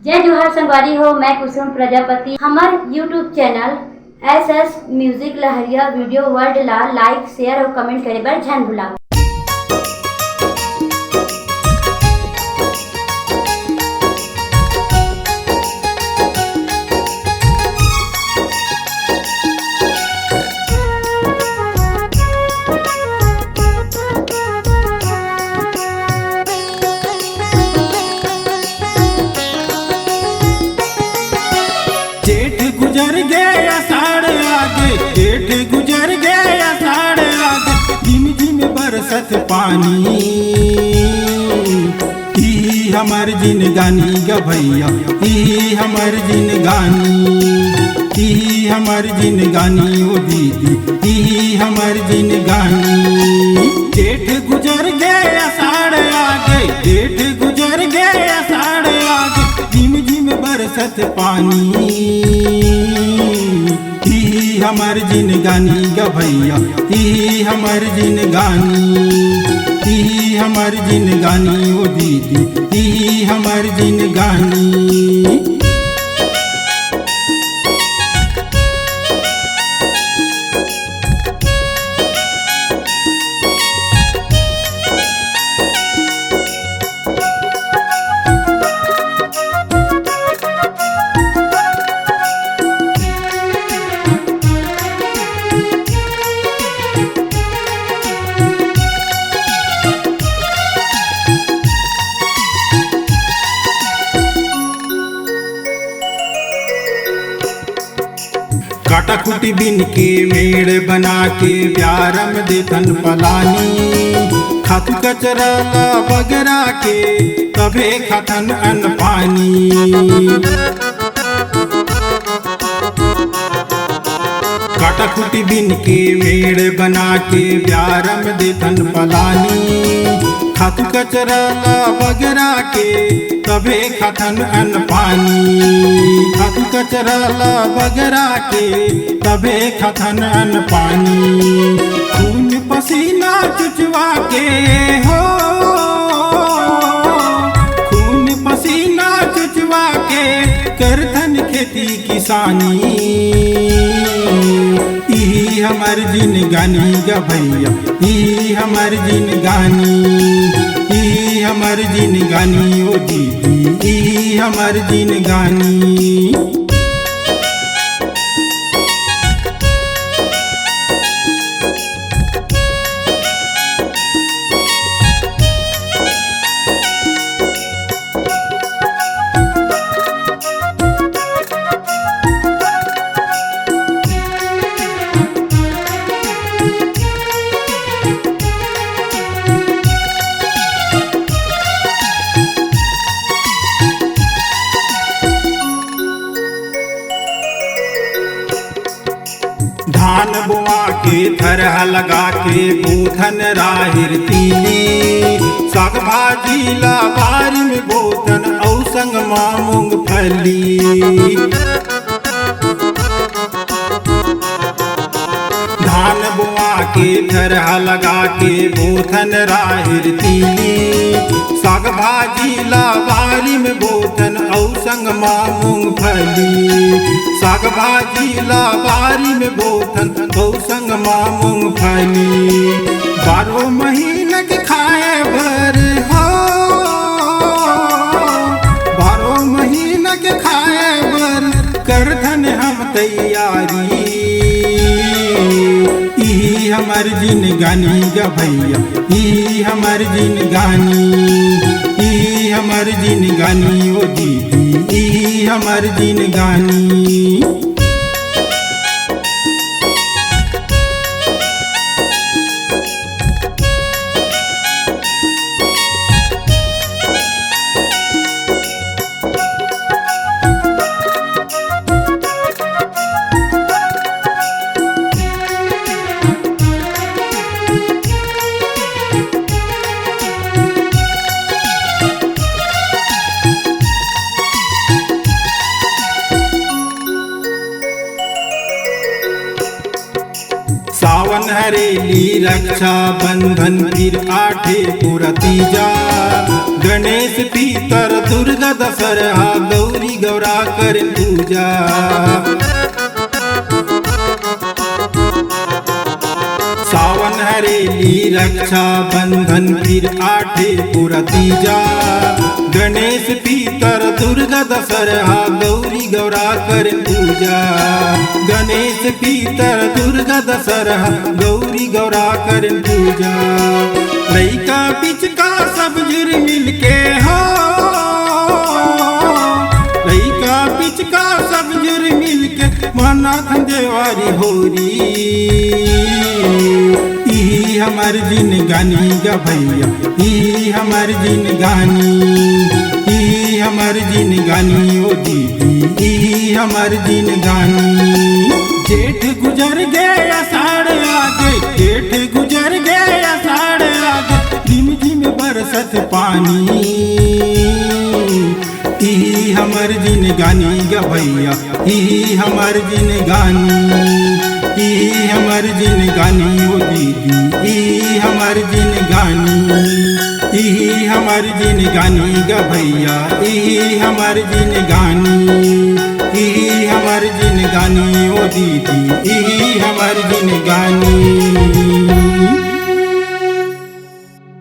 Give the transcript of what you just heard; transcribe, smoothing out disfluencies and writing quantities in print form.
जय जोहार संगवारी हो। मैं कुसुम प्रजापति। हमार यूट्यूब चैनल SS म्यूजिक लहरिया वीडियो वर्ल्ड ला लाइक शेयर और कमेंट करे बर झन भुलाओ। जेठ गुजर गया आषाढ़ आगे, जेठ गुजर गया आषाढ़ आगे, झिम झिम बरसत पानी। ई हमर जिनगानी ग भैया, ई हमर जिनगानी, ई हमर जिनगानी ओ दीदी, ई हमर जिनगानी। जेठ गुजर गया आषाढ़ आगे, जेठ गुजर गया आषाढ़ आगे, झिम झिम बरसत पानी। ई हमर जिनगानी ग भैया, ई हमर जिनगानी, ई हमर जिनगानी ओ दीदी, ई हमर जिनगानी। काटा कुटी बिन के मेड़ बना के प्यारम देतन पलानी। खातु कचरा ला बगरा के तबे खातन अन्न पानी। काटा कुटी बिन के मेड़ बना के प्यारम देतन पलानी। खातु कचरा ला बगरा के तबे खातन अन्न पानी। खातु कचरा ला बगरा के तबे खातन अन्न पानी। खून पसीना चुचवा के हो, खून पसीना चुचवा के करथन खेती किसानी। ई हमर जिनगानी ग भैया, ई हमर जिनगानी, ई हमर जिनगानी ओ दीदी, ई हमर जिनगानी। धान बुआ के थरह लगा के बोथन राहिर तीली। साग भाजी ला बारी में बोतन औ संग मां मूंगफली। धान बुआ के थरह लगा के बोथन राहिर तीली। साग भाजी ला बारी में बोतन औ संग मां मूंगफली। साग भाजी ला बारी में बोतन औ संग मां मूंगफली। 12 महीने के खाए भर हो, 12 महीने के खाए भर करथन हम तैयारी। ई हमर जिनगानी ग भैया, ई हमर जिनगानी, ई हमर जिनगानी ओ दीदी, ई हमर जिनगानी। सावन हरेली रक्षा बंधन फिर आठे पुरतीजा। गणेश पीतर दुर्गा दशहरा गौ गौरा कर पूजा। सावन हरेली रक्षा बंधन फिर आठे पूरा तीजा। गणेश पीतर दुर्गा दशहरा गौरी गौरा कर पूजा। गणेश पीतर दुर्गा दशहरा गौरी गौरा कर पूजा। लइका पिचका सब जुर मिलके हो, लइका पिचका सब जुर मिलके मनाथन देवारी होरी। ई हमार जिनगानी गा भैया, ई हमार जिनगानी, ई हमार जिनगानी ओ दीदी, ई हमार जिनगानी। जेठ गुजर गए आषाढ़ आगे, जेठ गुजर गए आषाढ़ आगे, झिम झिम बरसत पानी। ई हमार जिनगानी गा भैया, ई हमार जिनगानी, ई हमार जिनगानी ओ दीदी, ई हमार जिनगानी, ई हमार जिनगानी गा भैया, ई हमार जिनगानी, ई हमार जिनगानी ओ दीदी, ई हमार जिनगानी।